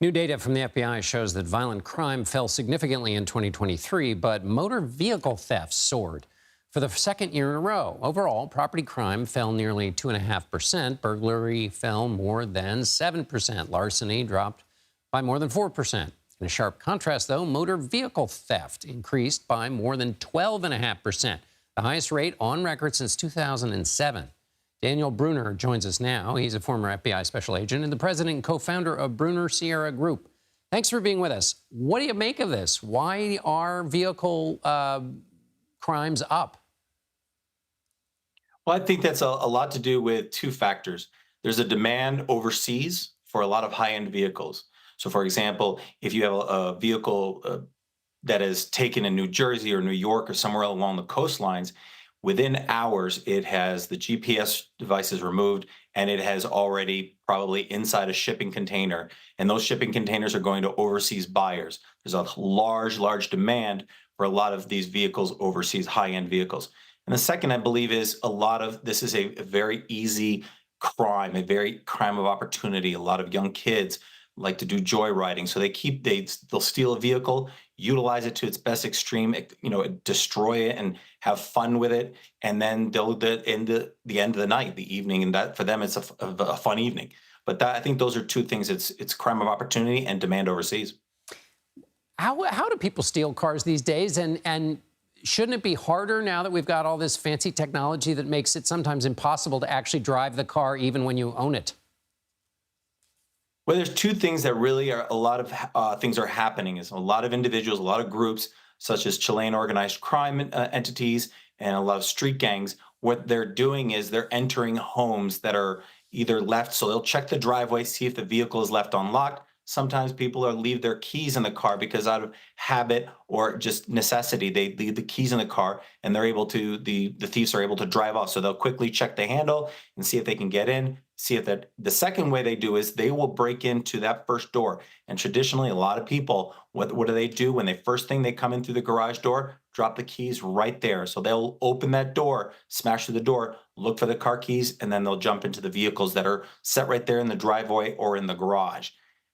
New data from the FBI shows that violent crime fell significantly in 2023, but motor vehicle theft soared for the second year in a row. Overall, property crime fell nearly 2.5%. Burglary fell more than 7%. Larceny dropped by more than 4%. In a sharp contrast, though, motor vehicle theft increased by more than 12.5%, the highest rate on record since 2007. Daniel Brunner joins us now. He's a former FBI special agent and the president and co-founder of Brunner Sierra Group. Thanks for being with us. What do you make of this? Why are vehicle crimes up? Well, I think that's a lot to do with two factors. There's a demand overseas for a lot of high-end vehicles. So, for example, if you have a vehicle that is taken in New Jersey or New York or somewhere along the coastlines, within hours, it has the GPS devices removed and it has already probably inside a shipping container. And those shipping containers are going to overseas buyers. There's a large demand for a lot of these vehicles overseas, high-end vehicles. And the second, I believe, is a lot of this is a very easy crime, a very crime of opportunity. A lot of young kids like to do joyriding, so they'll steal a vehicle, utilize it to its best extreme, destroy it and have fun with it, and then they'll end the end of the night, the evening, and that for them it's a fun evening. But I think those are two things. It's crime of opportunity and demand overseas. How do people steal cars these days? And shouldn't it be harder now that we've got all this fancy technology that makes it sometimes impossible to actually drive the car even when you own it? Well, there's two things that really are a lot of things are happening. Is a lot of individuals, a lot of groups, such as Chilean organized crime entities and a lot of street gangs. What they're doing is they're entering homes that are either left, so they'll check the driveway, see if the vehicle is left unlocked. Sometimes people leave their keys in the car because out of habit or just necessity, they leave the keys in the car and they're able to, the thieves are able to drive off. So they'll quickly check the handle and see if they can get in, see if that, the second way they do is they will break into that first door. And traditionally, a lot of people, what do they do when first thing they come in through the garage door? Drop the keys right there. So they'll open that door, smash through the door, look for the car keys, and then they'll jump into the vehicles that are set right there in the driveway or in the garage.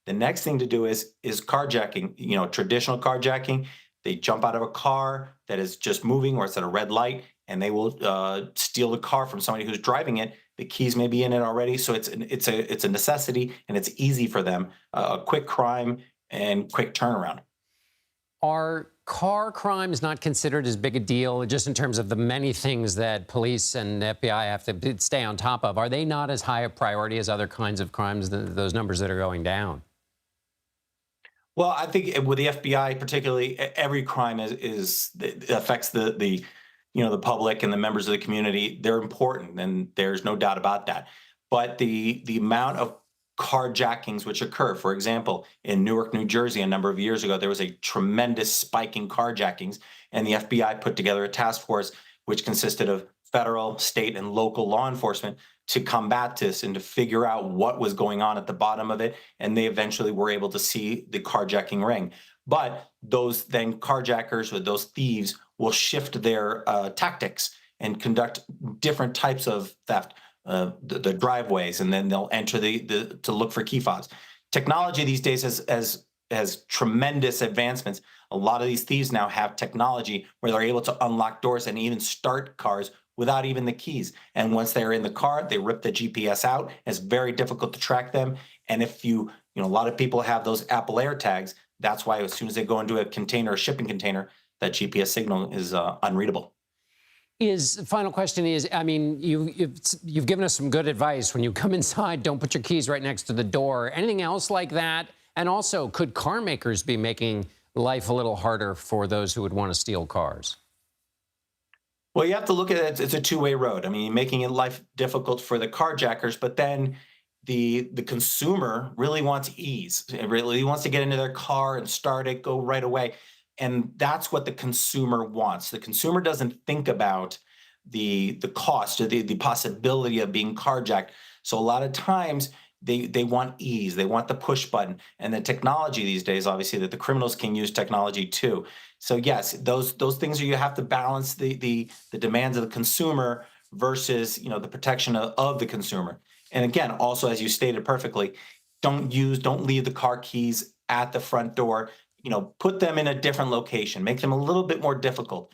The next thing to do is carjacking, traditional carjacking. They jump out of a car that is just moving or it's at a red light, and they will steal the car from somebody who's driving it. The keys may be in it already, so it's a necessity and it's easy for them. A quick crime and quick turnaround. Are car crimes not considered as big a deal just in terms of the many things that police and FBI have to stay on top of? Are they not as high a priority as other kinds of crimes, those numbers that are going down? Well, I think with the FBI, particularly, every crime affects the public and the members of the community. They're important, and there's no doubt about that. But the amount of carjackings which occur, for example, in Newark, New Jersey, a number of years ago, there was a tremendous spike in carjackings, and the FBI put together a task force which consisted of federal, state, and local law enforcement to combat this and to figure out what was going on at the bottom of it. And they eventually were able to see the carjacking ring. But those then carjackers or those thieves will shift their tactics and conduct different types of theft, the driveways, and then they'll enter to look for key fobs. Technology these days has tremendous advancements. A lot of these thieves now have technology where they're able to unlock doors and even start cars without even the keys. And once they're in the car, they rip the GPS out. It's very difficult to track them. And if a lot of people have those Apple AirTags, that's why as soon as they go into a container, a shipping container, that GPS signal is unreadable. Final question is, I mean, you've given us some good advice. When you come inside, don't put your keys right next to the door. Anything else like that? And also, could car makers be making life a little harder for those who would want to steal cars? Well, you have to look at it. It's a two-way road. I mean, making it life difficult for the carjackers, but then the consumer really wants ease. It really wants to get into their car and start it, go right away. And that's what the consumer wants. The consumer doesn't think about the cost or the possibility of being carjacked. So a lot of times they want ease, they want the push button, and the technology these days, obviously, that the criminals can use technology too. So yes, those things are, you have to balance the demands of the consumer versus the protection of the consumer. And again, also as you stated perfectly, don't leave the car keys at the front door. Put them in a different location, make them a little bit more difficult.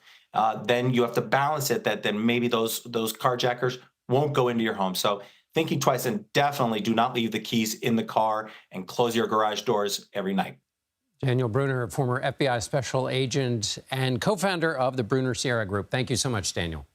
Then you have to balance it that then maybe those carjackers won't go into your home. So thinking twice, and definitely do not leave the keys in the car and close your garage doors every night. Daniel Brunner, former FBI special agent and co-founder of the Brunner Sierra Group. Thank you so much, Daniel.